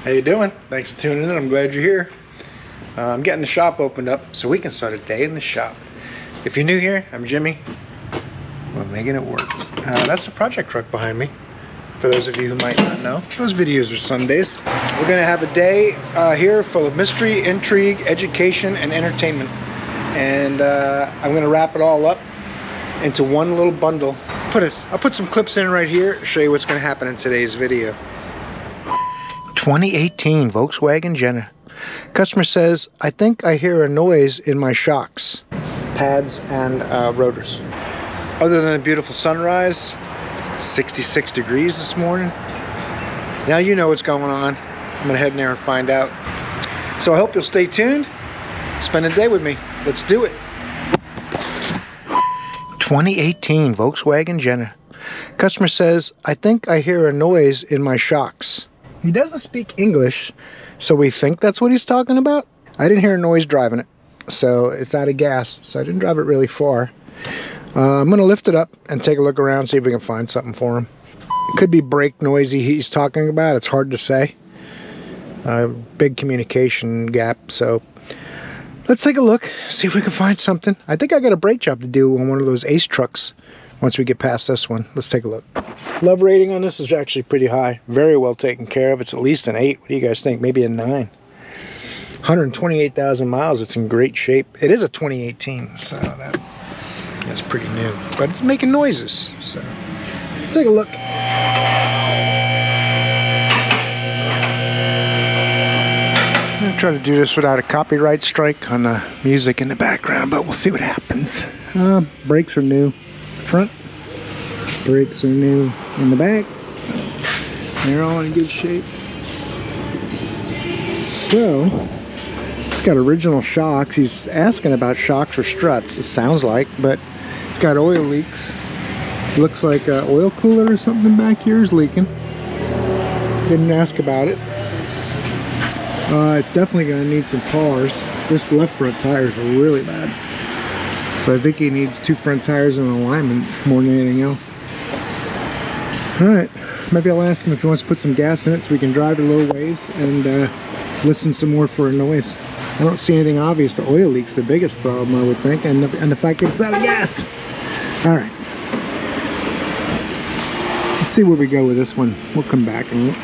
How you doing? Thanks for tuning in. I'm glad you're here. I'm getting the shop opened up so we can start a day in the shop. If you're new here, I'm Jimmy. We're making it work. That's the project truck behind me. For those of you who might not know, those videos are Sundays. We're gonna have a day here full of mystery, intrigue, education, and entertainment. And I'm gonna wrap it all up into one little bundle. I'll put some clips in right here to show you what's gonna happen in today's video. 2018 Volkswagen Jetta. Customer says, I think I hear a noise in my shocks, pads, and rotors. Other than a beautiful sunrise, 66 degrees this morning. Now you know what's going on. I'm gonna head in there and find out. So I hope you'll stay tuned. Spend a day with me. Let's do it. 2018 Volkswagen Jetta. Customer says, I think I hear a noise in my shocks. He doesn't speak English, so we think that's what he's talking about. I didn't hear a noise driving it, so it's out of gas, so I didn't drive it really far. I'm going to lift it up and take a look around, see if we can find something for him. It could be brake noisy he's talking about. It's hard to say. Big communication gap, so let's take a look, see if we can find something. I think I got a brake job to do on one of those Ace trucks once we get past this one. Let's take a look. Love rating on this is actually pretty high. Very well taken care of. It's at least an 8. What do you guys think? Maybe a 9. 128,000 miles. It's in great shape. It is a 2018, so that's pretty new. But it's making noises, so take a look. I'm going to try to do this without a copyright strike on the music in the background, but we'll see what happens. Brakes are new. Front brakes are new in the back. They're all in good shape. So it's got original shocks. He's asking about shocks or struts, it sounds like, but it's got oil leaks. Looks like an oil cooler or something back here is leaking. Didn't ask about it. Definitely gonna need some tires. This left front tire is really bad. So I think he needs 2 front tires and an alignment more than anything else. Alright, maybe I'll ask him if he wants to put some gas in it so we can drive it a little ways and listen some more for a noise. I don't see anything obvious. The oil leak's the biggest problem, I would think, and the fact that it's out of gas. Alright. Let's see where we go with this one. We'll come back in a minute.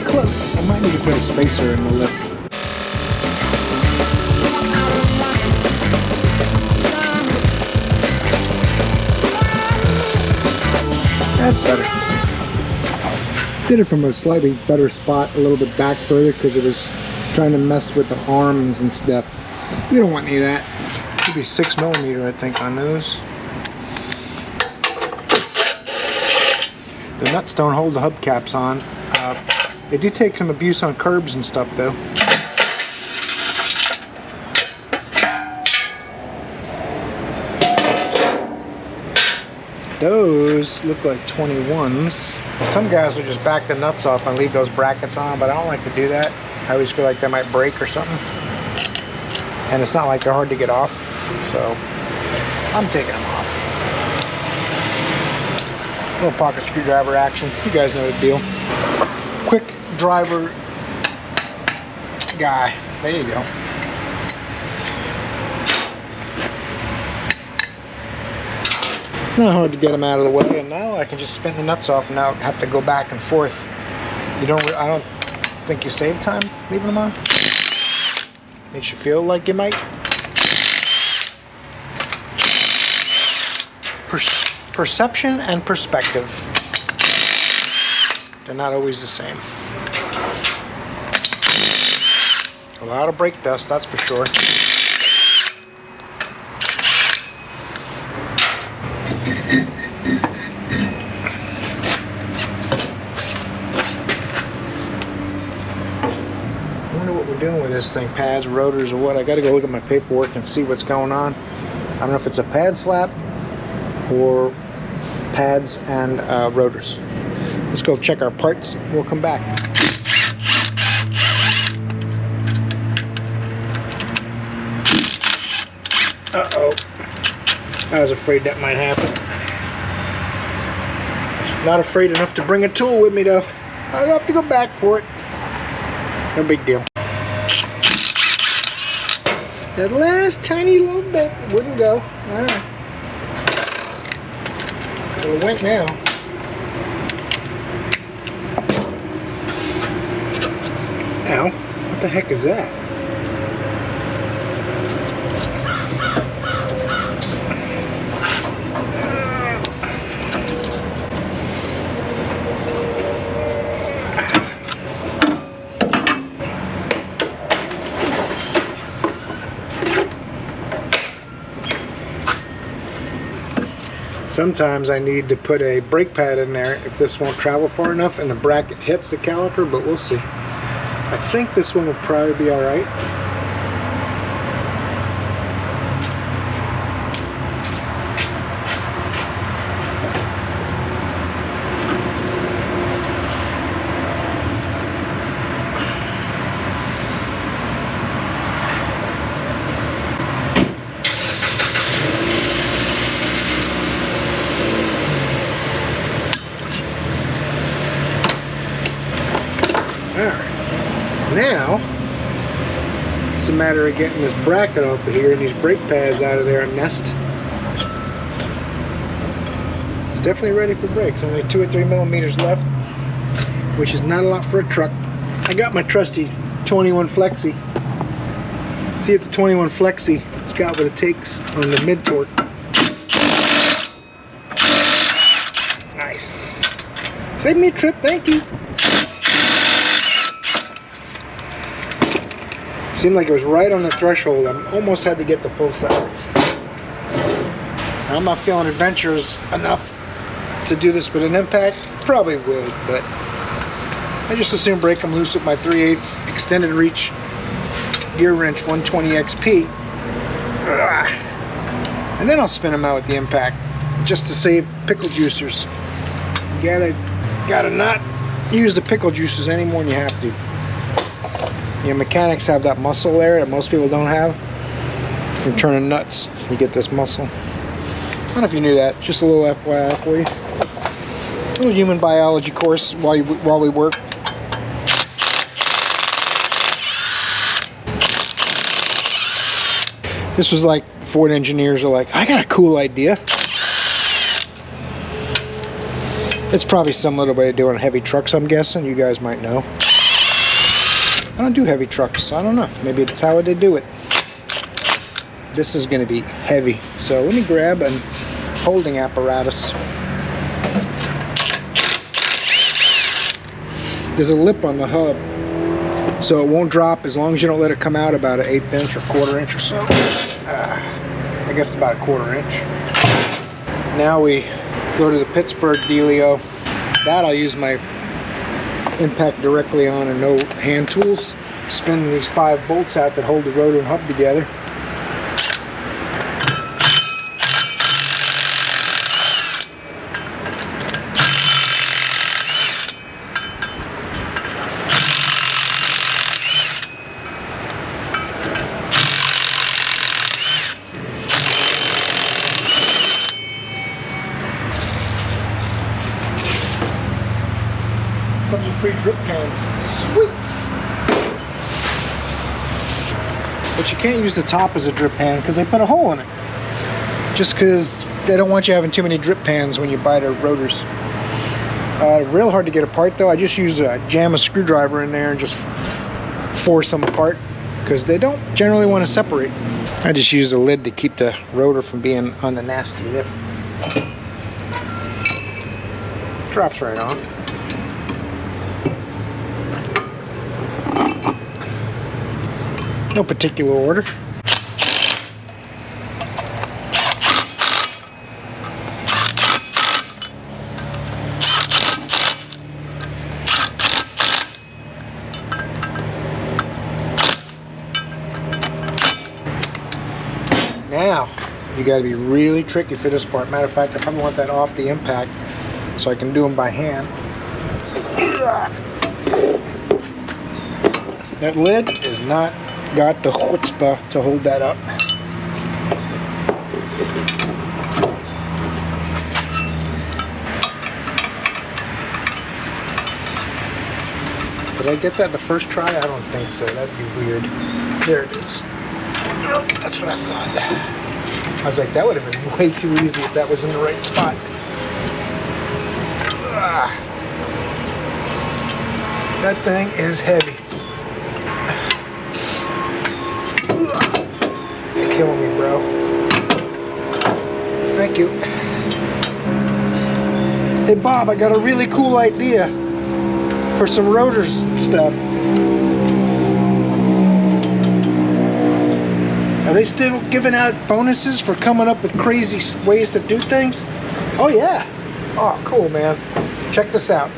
Close. I might need to put a spacer in the lift. That's better. Did it from a slightly better spot, a little bit back further, because it was trying to mess with the arms and stuff. We don't want any of that. Could be 6mm, I think, on those. The nuts don't hold the hubcaps on. They do take some abuse on curbs and stuff, though. Those look like 21s. Some guys will just back the nuts off and leave those brackets on, but I don't like to do that. I always feel like they might break or something. And it's not like they're hard to get off, so I'm taking them off. Little pocket screwdriver action. You guys know the deal. Quick driver guy. There you go. It's not hard to get them out of the way, and now I can just spin the nuts off and not have to go back and forth. I don't think you save time leaving them on. Makes you feel like you might. Perception and perspective. They're not always the same. A lot of brake dust, that's for sure. wonder what we're doing with this thing, pads, rotors, or what. I gotta go look at my paperwork and see what's going on. I don't know if it's a pad slap or pads and rotors. Let's go check our parts. We'll come back. Uh-oh. I was afraid that might happen. Not afraid enough to bring a tool with me though. I'll have to go back for it. No big deal. That last tiny little bit wouldn't go. Alright. Well, it went now. Ow. What the heck is that? Sometimes I need to put a brake pad in there if this won't travel far enough and the bracket hits the caliper, but we'll see. I think this one will probably be alright. Now, it's a matter of getting this bracket off of here and these brake pads out of there and nest. It's definitely ready for brakes. Only 2 or 3 millimeters left, which is not a lot for a truck. I got my trusty 21 Flexi. See if the 21 Flexi has got what it takes on the mid torque. Nice. Save me a trip, thank you. Seemed like it was right on the threshold. I almost had to get the full size. I'm not feeling adventurous enough to do this with an impact. Probably would, but I just assume break them loose with my 3/8 extended reach gear wrench 120 XP. And then I'll spin them out with the impact just to save pickle juicers. You gotta not use the pickle juicers any more than you have to. You know, mechanics have that muscle there that most people don't have. From turning nuts, you get this muscle. I don't know if you knew that. Just a little FYI for you. A little human biology course while we work. This was like Ford engineers are like, I got a cool idea. It's probably some little way of doing heavy trucks, I'm guessing. You guys might know. I don't do heavy trucks, so I don't know. Maybe it's how they do it. This is going to be heavy, so let me grab a holding apparatus. There's a lip on the hub, so it won't drop as long as you don't let it come out about an 1/8 inch or 1/4 inch or so. I guess about a 1/4 inch. Now we go to the Pittsburgh dealio. That I'll use my impact directly on and no hand tools. Spin these 5 bolts out that hold the rotor and hub together. Comes with free drip pans. Sweet! But you can't use the top as a drip pan because they put a hole in it. Just because they don't want you having too many drip pans when you buy their rotors. Real hard to get apart though. I just jam a screwdriver in there and just force them apart because they don't generally want to separate. I just use the lid to keep the rotor from being on the nasty lift. Drops right on. No particular order. Now, you got to be really tricky for this part. Matter of fact, I probably want that off the impact so I can do them by hand. That lid is not got the chutzpah to hold that up. Did I get that the first try? I don't think so. That'd be weird. There it is. Yep, that's what I thought. I was like, that would have been way too easy if that was in the right spot. That thing is heavy. You're killing me, bro. Thank you. Hey, Bob, I got a really cool idea for some Rotors stuff. Are they still giving out bonuses for coming up with crazy ways to do things? Oh yeah. Oh, cool, man. Check this out.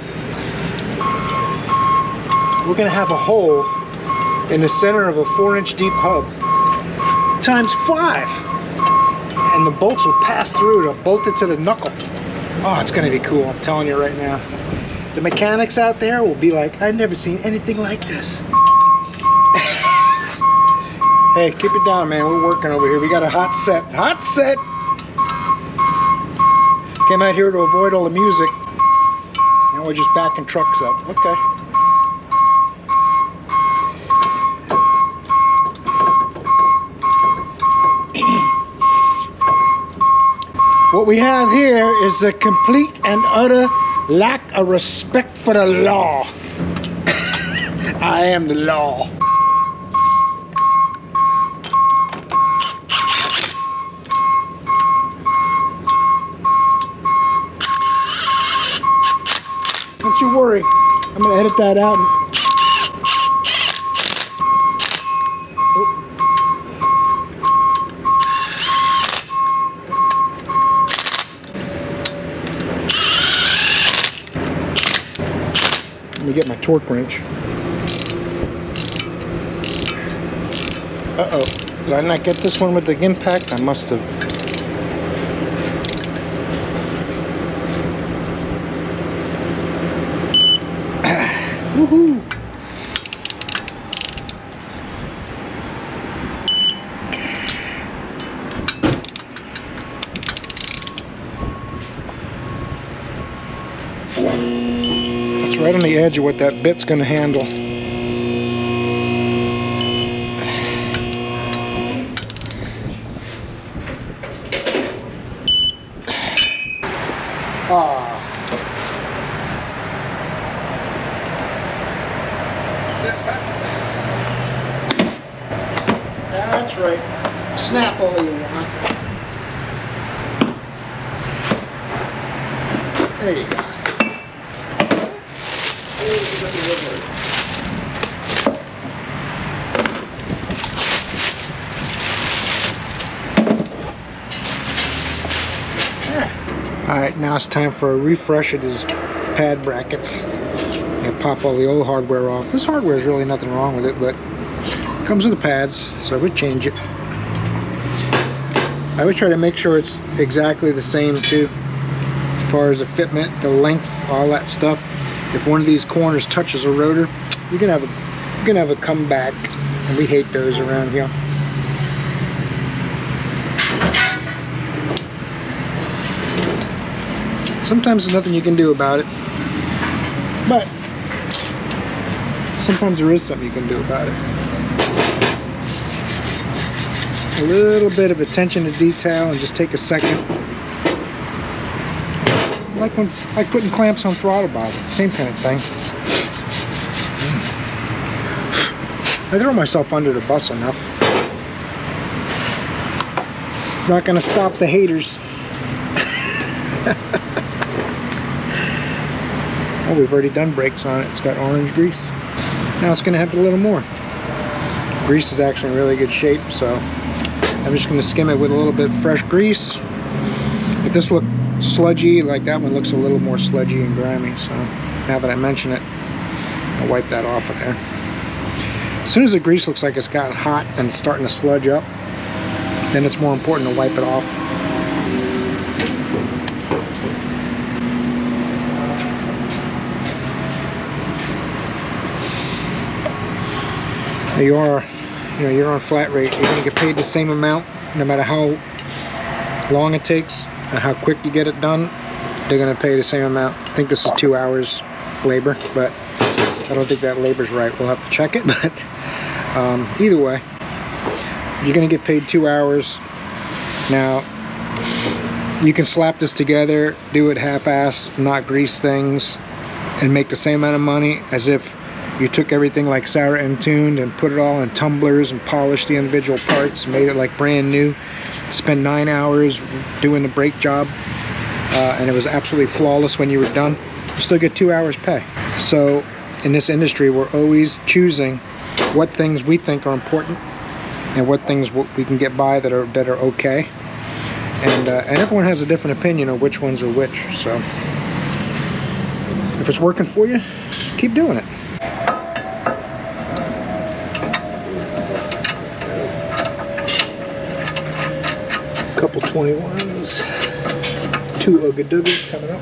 We're gonna have a hole in the center of a 4-inch deep hub times 5, and the bolts will pass through to bolt it to the knuckle. Oh, it's gonna be cool. I'm telling you right now. The mechanics out there will be like, I've never seen anything like this. Hey, keep it down, man. We're working over here. We got a hot set. Hot set! Came out here to avoid all the music. Now we're just backing trucks up. Okay. What we have here is a complete and utter lack of respect for the law. I am the law. Don't you worry. I'm going to edit that out. Let me get my torque wrench. Uh-oh. Did I not get this one with the impact? I must have. Woohoo! It's right on the edge of what that bit's going to handle. That's right. Snap all you want. There you go. Alright, now it's time for a refresh of these pad brackets. And pop all the old hardware off. This hardware is really nothing wrong with it, but it comes with the pads, so I would change it. I would try to make sure it's exactly the same too, as far as the fitment, the length, all that stuff. If one of these corners touches a rotor, you're gonna have a comeback, and we hate those around here. Sometimes there's nothing you can do about it, but sometimes there is something you can do about it. A little bit of attention to detail and just take a second. Like when I putting clamps on throttle body, same kind of thing. I throw myself under the bus enough. Not gonna stop the haters. Oh, we've already done brakes on it. It's got orange grease. Now it's gonna have a little more. Grease is actually in really good shape, so I'm just gonna skim it with a little bit of fresh grease. If this looked sludgy, like that one looks a little more sludgy and grimy, so now that I mention it, I'll wipe that off of there. As soon as the grease looks like it's gotten hot and it's starting to sludge up, then it's more important to wipe it off. You're on flat rate. You're going to get paid the same amount no matter how long it takes and how quick you get it done. They're going to pay the same amount. I think this is 2 hours labor, but I don't think that labor's right. We'll have to check it, but either way, you're going to get paid 2 hours. Now, you can slap this together, do it half-ass, not grease things, and make the same amount of money as if you took everything like Sarah and tuned and put it all in tumblers and polished the individual parts, made it like brand new, spend 9 hours doing the brake job, and it was absolutely flawless when you were done. You still get 2 hours pay. So in this industry, we're always choosing what things we think are important and what things we can get by that are okay. And everyone has a different opinion of which ones are which. So if it's working for you, keep doing it. Couple 21s, 2 Ooga-Doogas coming up.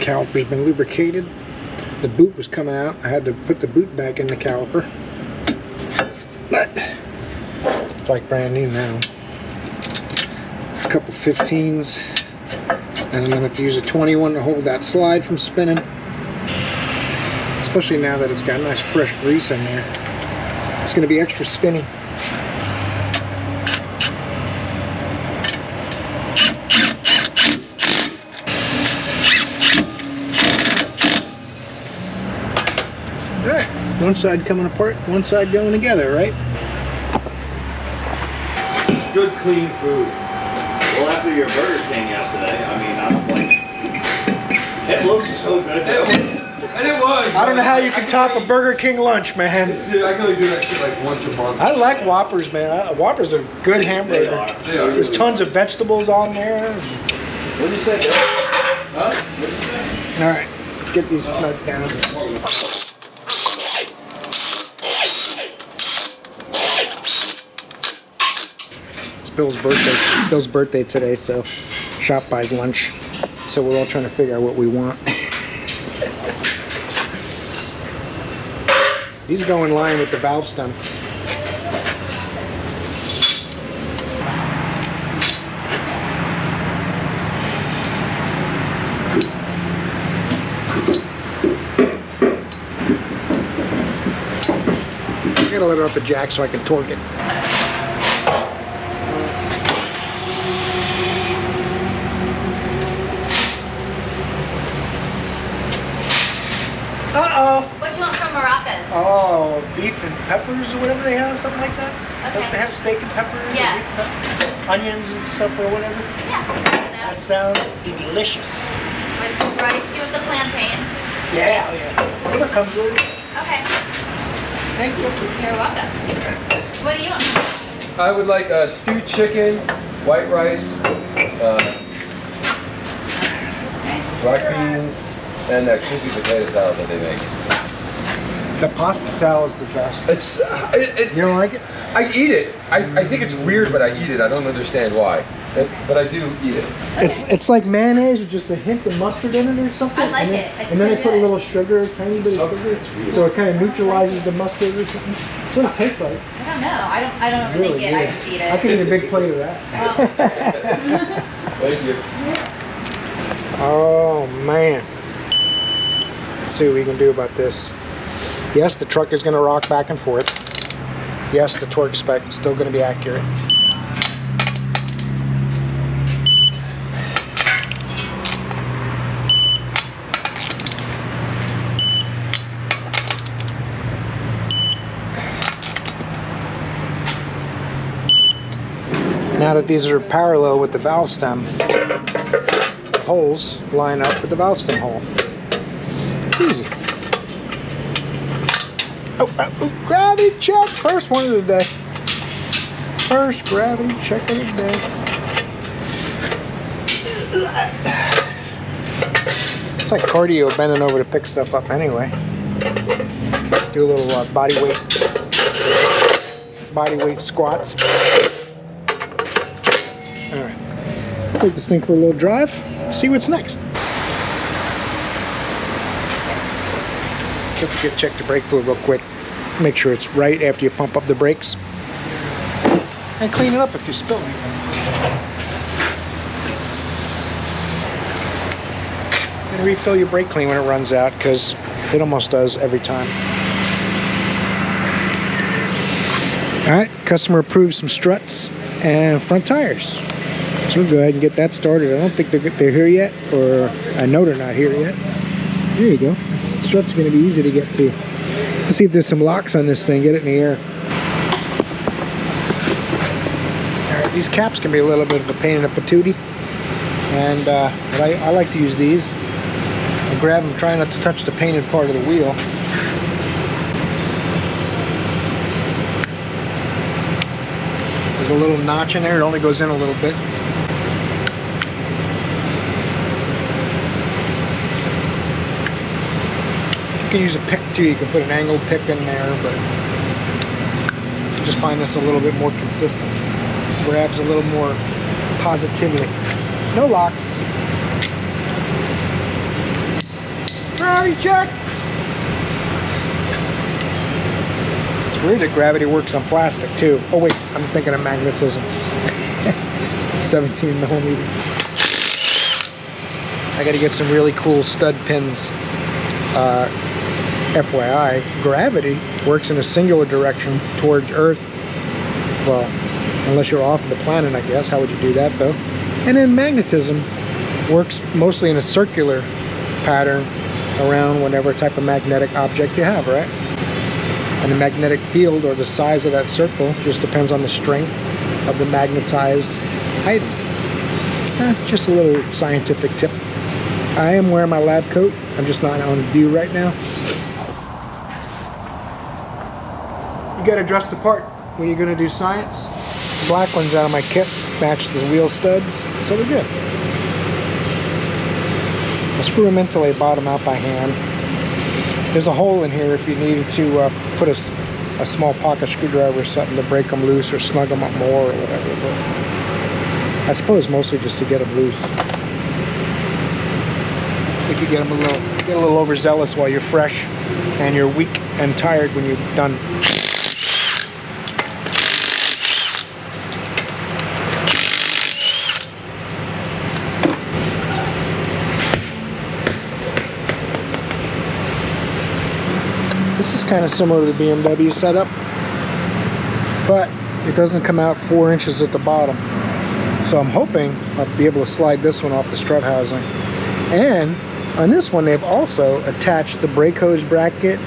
Caliper's been lubricated. The boot was coming out. I had to put the boot back in the caliper. But it's like brand new now. A couple 15s. And I'm going to have to use a 21 to hold that slide from spinning. Especially now that it's got nice fresh grease in there. It's going to be extra spinny. One side coming apart, one side going together, right? Good, clean food. Well, after your Burger King yesterday, I mean, I don't blame you. It looks so good. And it was. I don't know how you can top a Burger King lunch, man. I can only do that shit like once a month. I like Whoppers, man. Whoppers are good hamburger. They are. There's tons of vegetables on there. What did you say, Bill? Huh? What did you say? All right, let's get these snug down. Bill's birthday today, so shop buys lunch. So we're all trying to figure out what we want. These go in line with the valve stem. I gotta let it off the jack so I can torque it. Uh-oh. What you want from Morocco's? Oh, beef and peppers or whatever they have, something like that? Okay. Don't they have steak and peppers? Yeah. Or beef and peppers? Onions and stuff or whatever? Yeah. That sounds delicious. With rice, do with the plantains. Yeah, yeah. Whatever comes with it. Okay. Thank you. You're welcome. What do you want? I would like a stewed chicken, white rice, Okay. black beans, and that crispy potato salad that they make. The pasta salad's the best. It's You don't like it? I eat it. I think it's weird, but I eat it. I don't understand why, but I do eat it. It's like mayonnaise with just a hint of mustard in it or something. I like and then, it. It's and then so they put a good. little sugar, a tiny bit of sugar, so it kind of neutralizes the mustard or something. That's what it tastes like. I don't know. I don't Really think it. good. I just eat it. I could eat a big plate of that. Thank you. Oh man. Let's see what we can do about this. Yes, the truck is going to rock back and forth. Yes, the torque spec is still going to be accurate. Now that these are parallel with the valve stem, the holes line up with the valve stem hole. It's easy. Oh, gravity check. First one of the day. First gravity check of the day. It's like cardio, bending over to pick stuff up anyway. Do a little body weight squats. All right. Take this thing for a little drive. See what's next. Don't forget to check the brake fluid real quick. Make sure it's right after you pump up the brakes. And clean it up if you spill anything. And refill your brake clean when it runs out, because it almost does every time. Alright, customer approved some struts and front tires. So we'll go ahead and get that started. I don't think they're here yet, or I know they're not here yet. There you go. Struts are going to be easy to get to. Let's see if there's some locks on this thing. Get it in the air. Alright, these caps can be a little bit of a pain in the patootie. And but I like to use these. I grab them, try not to touch the painted part of the wheel. There's a little notch in there. It only goes in a little bit. You can use a pick too. You can put an angled pick in there, but I just find this a little bit more consistent. Grabs a little more positively. No locks. Gravity check. It's weird that gravity works on plastic too. Oh wait, I'm thinking of magnetism. 17 millimeter. I got to get some really cool stud pins. FYI, gravity works in a singular direction towards Earth. Well, unless you're off the planet, I guess. How would you do that, though? And then magnetism works mostly in a circular pattern around whatever type of magnetic object you have, right? And the magnetic field, or the size of that circle, just depends on the strength of the magnetized item. Just a little scientific tip. I am wearing my lab coat. I'm just not on view right now. You gotta dress the part when you're gonna do science. Black ones out of my kit match the wheel studs, so they're good. I'll screw them in until they bottom out by hand. There's a hole in here if you needed to put a small pocket screwdriver or something to break them loose or snug them up more or whatever. But I suppose mostly just to get them loose. If you get them get a little overzealous while you're fresh and you're weak and tired when you're done. This is kind of similar to the BMW setup, but it doesn't come out 4 inches at the bottom. So I'm hoping I'll be able to slide this one off the strut housing. And on this one, they've also attached the brake hose bracket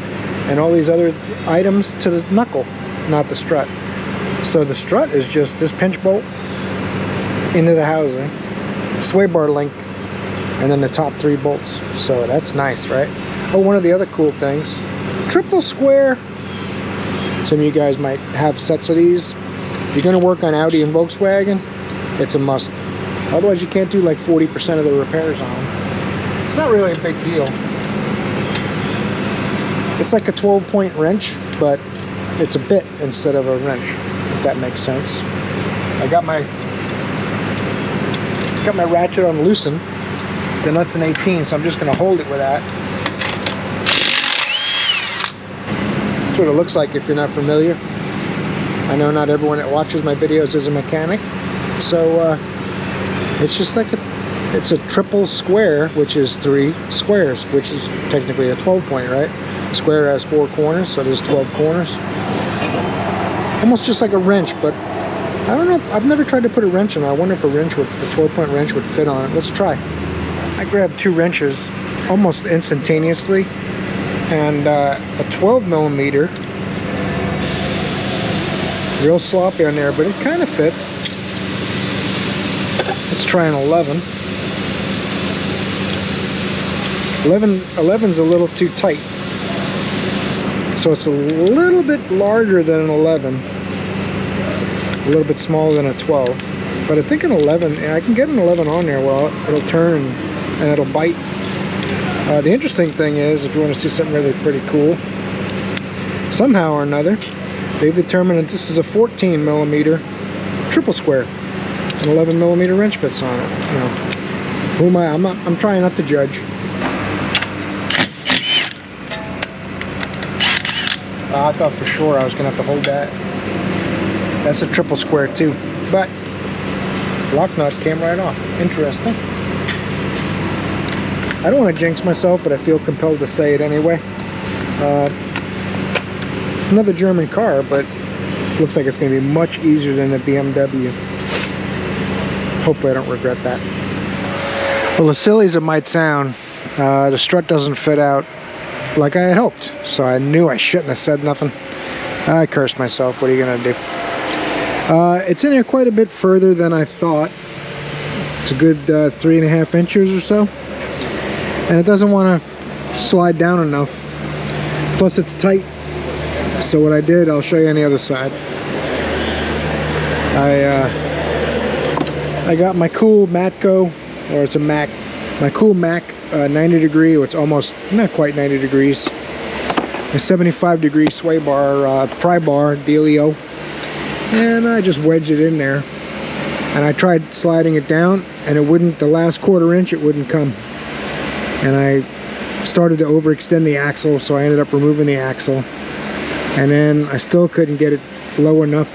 and all these other items to the knuckle, not the strut. So the strut is just this pinch bolt into the housing, sway bar link, and then the top 3 bolts. So that's nice, right? Oh, one of the other cool things, triple square. Some of you guys might have sets of these. If you're going to work on Audi and Volkswagen, it's a must. Otherwise, you can't do like 40% of the repairs on them. It's not really a big deal. It's like a 12-point wrench, but it's a bit instead of a wrench, if that makes sense. I got my ratchet on loosen. The nut's an 18, so I'm just going to hold it with that. That's what it looks like if you're not familiar. I know not everyone that watches my videos is a mechanic, so it's just like it's a triple square, which is 3 squares, which is technically a 12-point, right? A square has 4 corners, so there's 12 corners. Almost just like a wrench, but I don't know. I've never tried to put a wrench in it. I wonder if a 12-point wrench would fit on it. Let's try. I grabbed 2 wrenches almost instantaneously, and a 12 millimeter. Real sloppy on there, but it kind of fits. Let's try an 11. 11's a little too tight. So it's a little bit larger than an 11. A little bit smaller than a 12. But I think an 11, I can get an 11 on there. Well, it'll turn and it'll bite. The interesting thing is, if you want to see something really pretty cool, somehow or another, they've determined that this is a 14 millimeter triple square. An 11 millimeter wrench fits on it. You know, who am I? I'm trying not to judge. I thought for sure I was gonna have to hold that. That's a triple square too, but lock nut came right off. Interesting. I don't want to jinx myself, but I feel compelled to say it anyway. It's another German car, but looks like it's going to be much easier than the BMW. Hopefully I don't regret that. Well, as silly as it might sound, the strut doesn't fit out like I had hoped, so I knew I shouldn't have said nothing. I cursed myself. What are you going to do? It's in there quite a bit further than I thought. It's a good 3.5 inches or so. And it doesn't want to slide down enough. Plus it's tight. So what I did, I'll show you on the other side. I got my cool Matco, or it's a Mac, my cool Mac 90 degree, or it's almost, not quite 90 degrees. A 75 degree sway bar, pry bar dealio. And I just wedged it in there. And I tried sliding it down, and it wouldn't, the last 1/4 inch, it wouldn't come. And I started to overextend the axle, so I ended up removing the axle. And then I still couldn't get it low enough,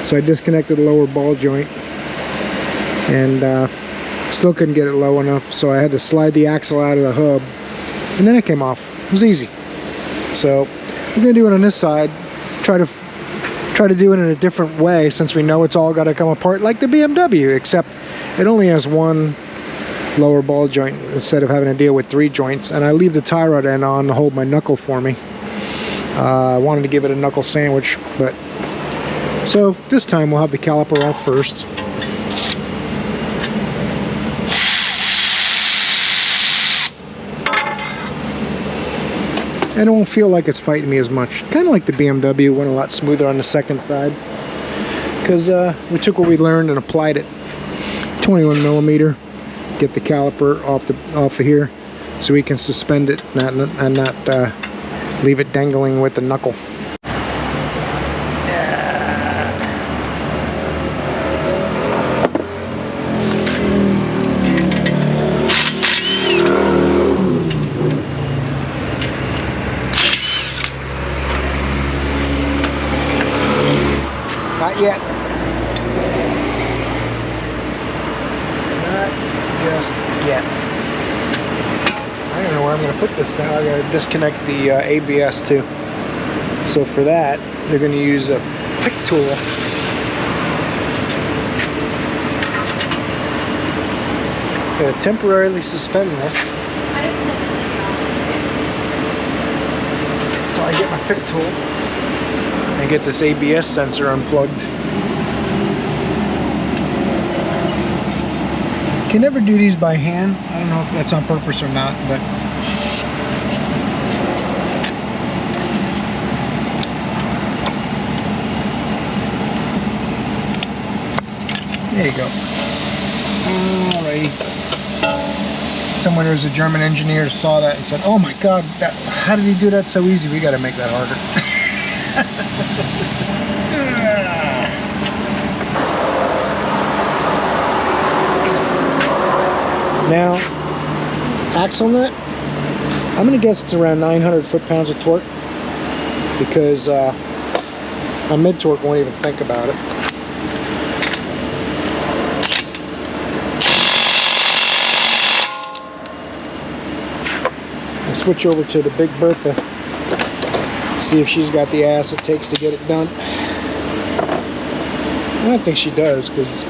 so I disconnected the lower ball joint. And still couldn't get it low enough, so I had to slide the axle out of the hub. And then it came off. It was easy. So we're gonna do it on this side. Try to do it in a different way, since we know it's all got to come apart like the BMW, except it only has one lower ball joint instead of having to deal with 3 joints. And I leave the tie rod end on to hold my knuckle for me. I wanted to give it a knuckle sandwich, but so this time we'll have the caliper off first. And it won't feel like it's fighting me as much. Kind of like the BMW, went a lot smoother on the second side, because we took what we learned and applied it. 21 millimeter. Get the caliper off of here, so we can suspend it and not leave it dangling with the knuckle. Not yet. Not just yet. I don't know where I'm going to put this now. I got to disconnect the ABS too. So for that, they're going to use a pick tool. Going to temporarily suspend this. So I get my pick tool and get this ABS sensor unplugged. Can never do these by hand. I don't know if that's on purpose or not, but there you go. Alrighty. Someone who's a German engineer saw that and said, "Oh my God, how did he do that so easy? We got to make that harder." Now, axle nut, I'm going to guess it's around 900 foot-pounds of torque, because my mid-torque won't even think about it. I'll switch over to the Big Bertha, see if she's got the ass it takes to get it done. I don't think she does, because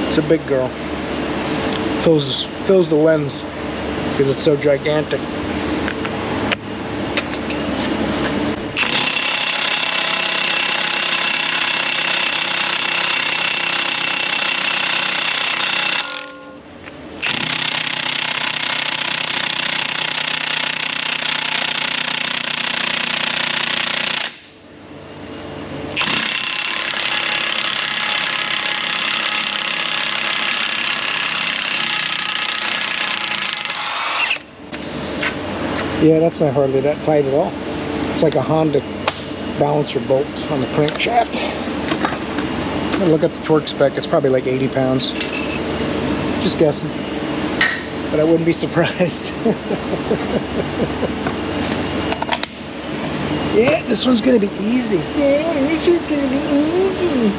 it's a big girl. Fills the lens because it's so gigantic. Yeah, that's not hardly that tight at all. It's like a Honda balancer bolt on the crankshaft. I'm gonna look up the torque spec. It's probably like 80 pounds. Just guessing. But I wouldn't be surprised. Yeah, this one's gonna be easy. Yeah, this one's gonna be easy.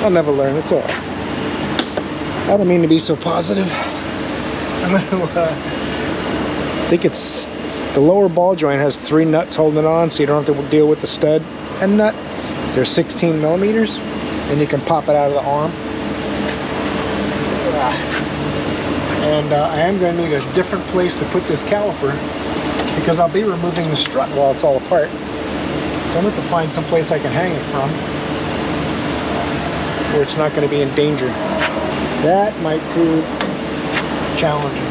I'll never learn. It's alright. I don't mean to be so positive. I'm gonna I think it's the lower ball joint has 3 nuts holding it on, so you don't have to deal with the stud and nut. They're 16 millimeters, and you can pop it out of the arm. And I am going to need a different place to put this caliper because I'll be removing the strut while it's all apart. So I'm going to have to find some place I can hang it from where it's not going to be in danger. That might prove challenging.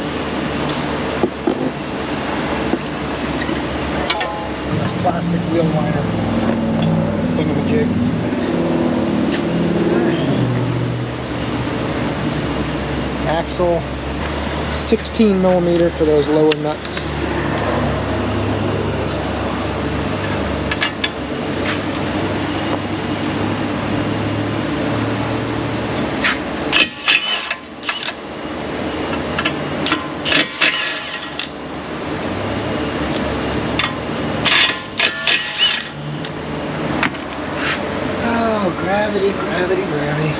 This plastic wheel liner thingamajig. Axle, 16 millimeter for those lower nuts. Gravity, gravity, gravity.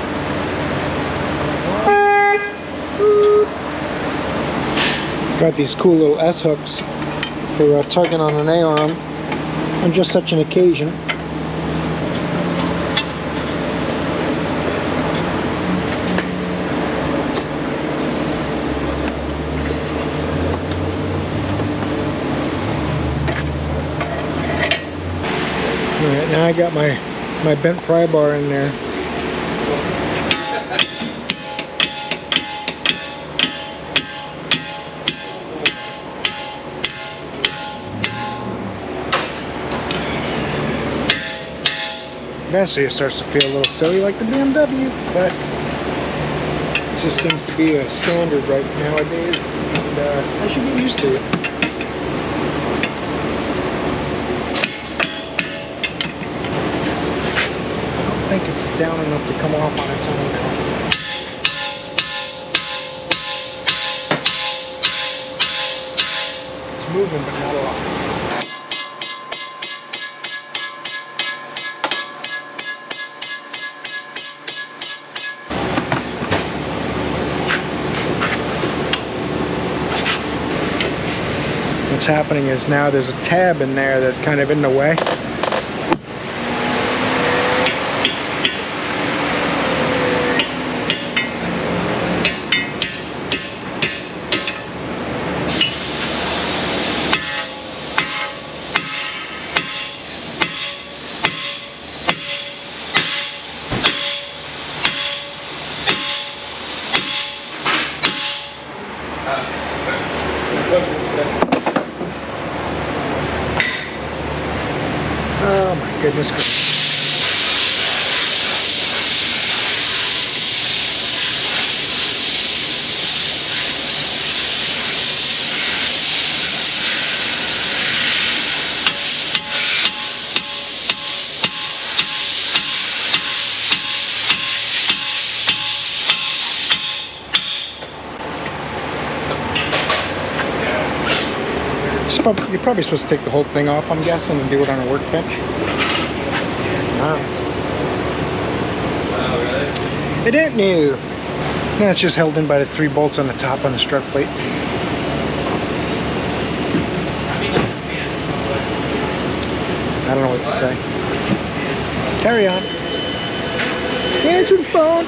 Got these cool little S-hooks for tugging on an A-arm on just such an occasion. Alright, now I got my bent pry bar in there. Eventually it starts to feel a little silly like the BMW, but it just seems to be a standard right nowadays, and I should get used to it. I think it's down enough to come off on its own now. It's moving, but not a lot. What's happening is now there's a tab in there that's kind of in the way. Oh my goodness gracious. You're probably supposed to take the whole thing off, I'm guessing, and do it on a workbench. Wow. Oh, really? It ain't new. No, it's just held in by the 3 bolts on the top on the strut plate. I don't know what to say. Carry on. Answer the phone.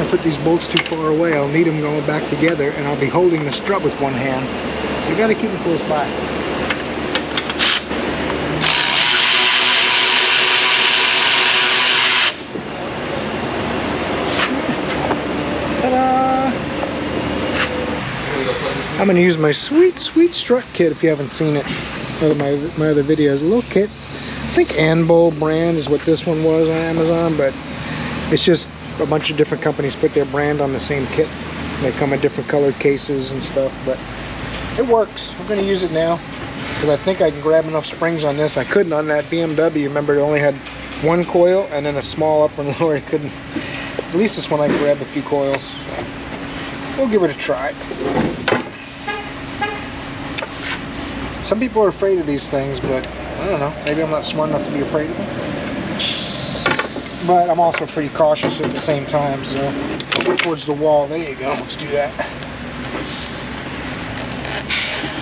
Put these bolts too far away, I'll need them going back together, and I'll be holding the strut with one hand. So you got to keep them close by. Ta-da! I'm going to use my sweet strut kit if you haven't seen it. One of my other videos. A little kit. I think Anvil brand is what this one was on Amazon, but it's just a bunch of different companies put their brand on the same kit. They come in different colored cases and stuff, but it works. We're going to use it now because I think I can grab enough springs on this. I couldn't on that BMW. Remember, it only had one coil and then a small upper and lower. I couldn't. At least this one I can grab a few coils. So we'll give it a try. Some people are afraid of these things, but I don't know. Maybe I'm not smart enough to be afraid of them. But I'm also pretty cautious at the same time, so towards the wall. There you go. Let's do that.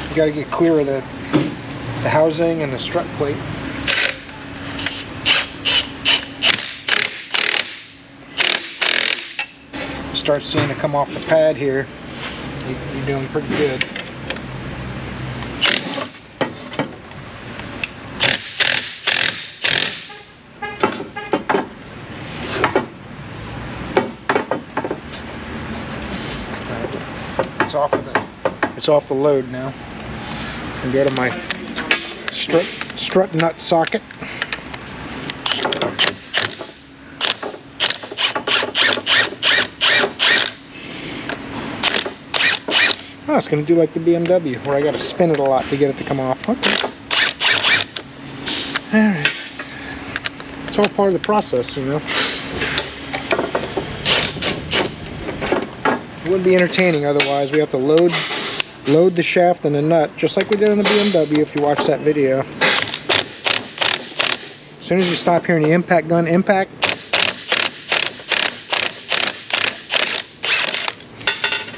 You got to get clear of the housing and the strut plate. Start seeing it come off the pad here. You're doing pretty good. It's off the load now. And go to my strut nut socket. Oh, it's going to do like the BMW, where I got to spin it a lot to get it to come off. Okay. Alright. It's all part of the process, you know. It wouldn't be entertaining otherwise. We have to load the shaft and the nut, just like we did on the BMW if you watch that video. As soon as you stop hearing the impact gun impact,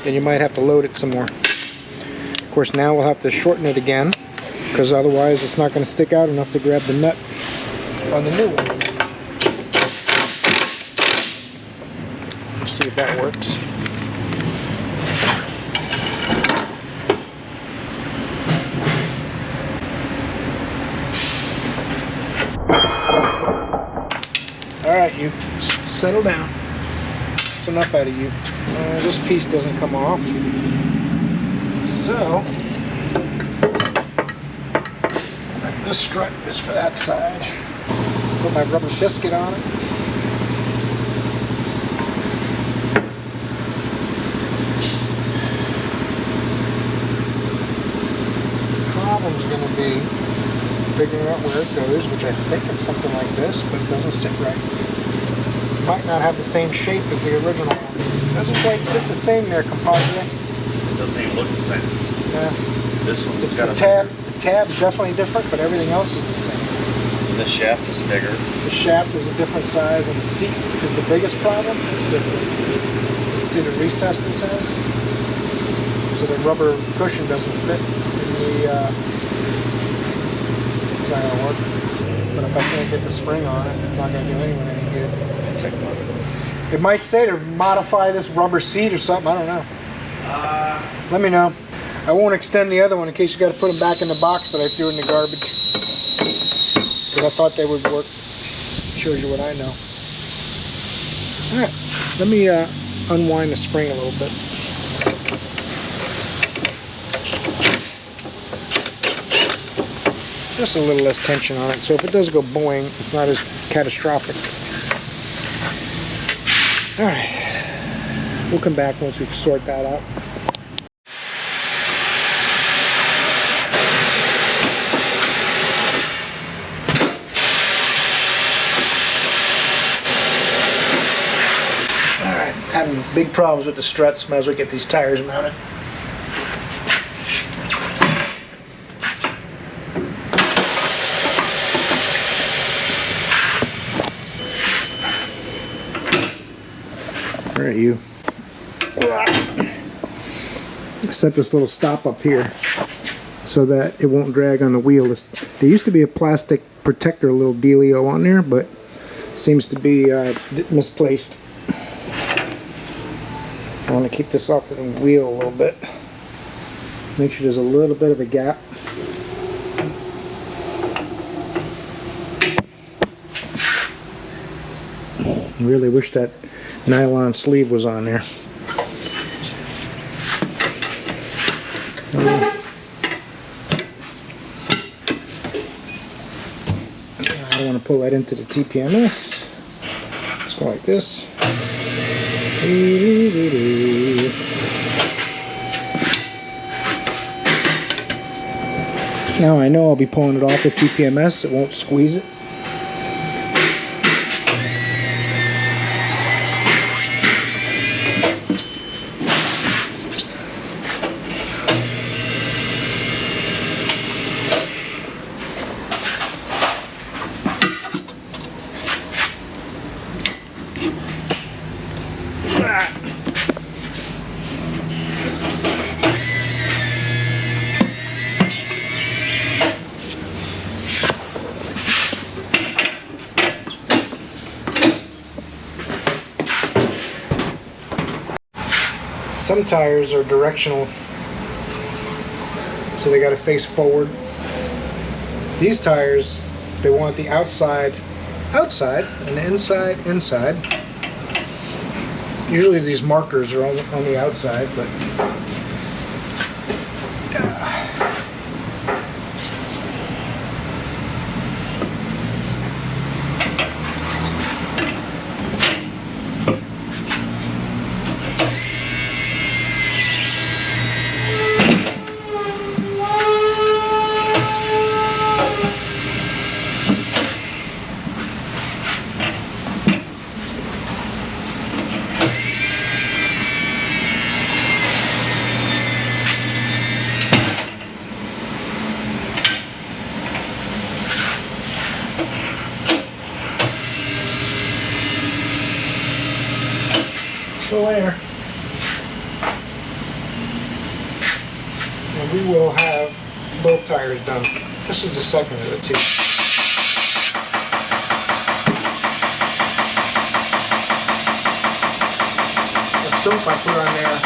then you might have to load it some more. Of course, now we'll have to shorten it again, because otherwise it's not going to stick out enough to grab the nut on the new one. Let's see if that works. Alright, you settle down. That's enough out of you. This piece doesn't come off. So, this strut is for that side. Put my rubber biscuit on it. The problem's going to be figuring out where it goes, which I think is something like this, but it doesn't sit right. It might not have the same shape as the original one. It doesn't quite sit the same there, compadre. It doesn't even look the same. Yeah. This one's got the tab's definitely different, but everything else is the same. The shaft is bigger. The shaft is a different size, and the seat is the biggest problem. It's different. See the recess this has? So the rubber cushion doesn't fit in the it's not gonna work. But if I can't get the spring on it, it's not gonna do anyone any good. Take a look. It might say to modify this rubber seat or something, I don't know. Let me know. I won't extend the other one in case you got to put them back in the box that I threw in the garbage. Because I thought they would work. Shows you what I know. Alright, let me unwind the spring a little bit. Just a little less tension on it, so if it does go boing, it's not as catastrophic. Alright, we'll come back once we sort that out. Alright, having big problems with the struts, might as well get these tires mounted. Alright, you. I set this little stop up here so that it won't drag on the wheel. There used to be a plastic protector little dealio on there, but it seems to be misplaced. I want to kick this off the wheel a little bit. Make sure there's a little bit of a gap. Really wish that nylon sleeve was on there. pull that into the TPMS. Let's go like this. Now I know I'll be pulling it off the TPMS, it won't squeeze it. Some tires are directional, so they got to face forward. These tires, they want the outside, and the inside. Usually these markers are on the outside, but still there. And we will have both tires done. This is the second of the two. The soap I put on there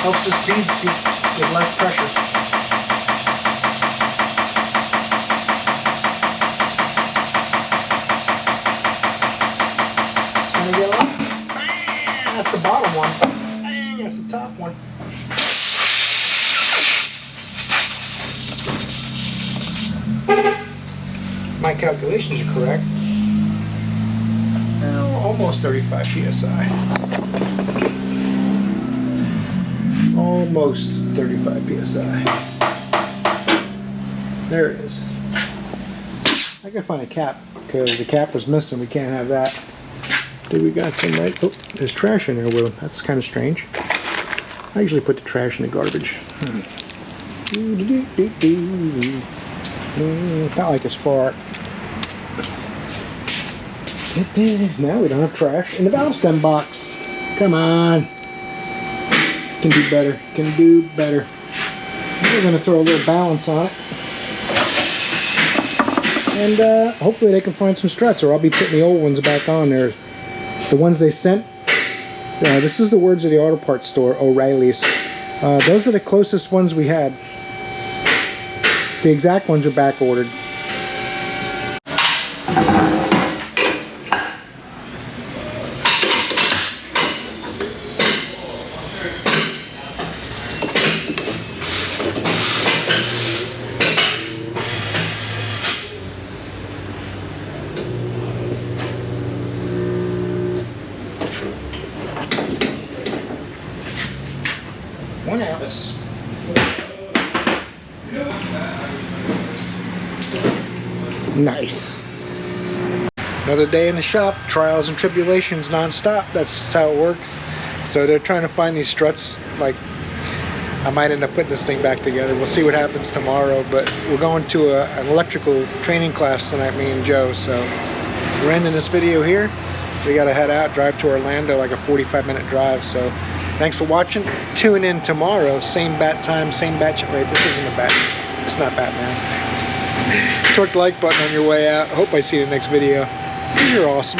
helps this bead seat with less pressure. That's the bottom one. Bang, that's the top one. My calculations are correct. Now, almost 35 psi. Almost 35 psi. There it is. I gotta find a cap because the cap was missing. We can't have that. Do we got some right? Oh, there's trash in there. Well, that's kind of strange. I usually put the trash in the garbage. Not like it's far. Now we don't have trash in the valve stem box. Come on. Can do better. Can do better. We're going to throw a little balance on it. And hopefully they can find some struts, or I'll be putting the old ones back on there. The ones they sent, this is the words of the auto parts store, O'Reilly's. Those are the closest ones we had. The exact ones are back ordered. One ounce. Nice. Another day in the shop, trials and tribulations non-stop. That's just how it works. So they're trying to find these struts. Like, I might end up putting this thing back together. We'll see what happens tomorrow, but we're going to an electrical training class tonight, me and Joe. So we're ending this video here. We gotta head out, drive to Orlando, like a 45-minute drive. So thanks for watching. Tune in tomorrow, same bat time, same bat. Wait, this isn't a bat. It's not Batman. Torque the like button on your way out. Hope I see you in the next video. You're awesome.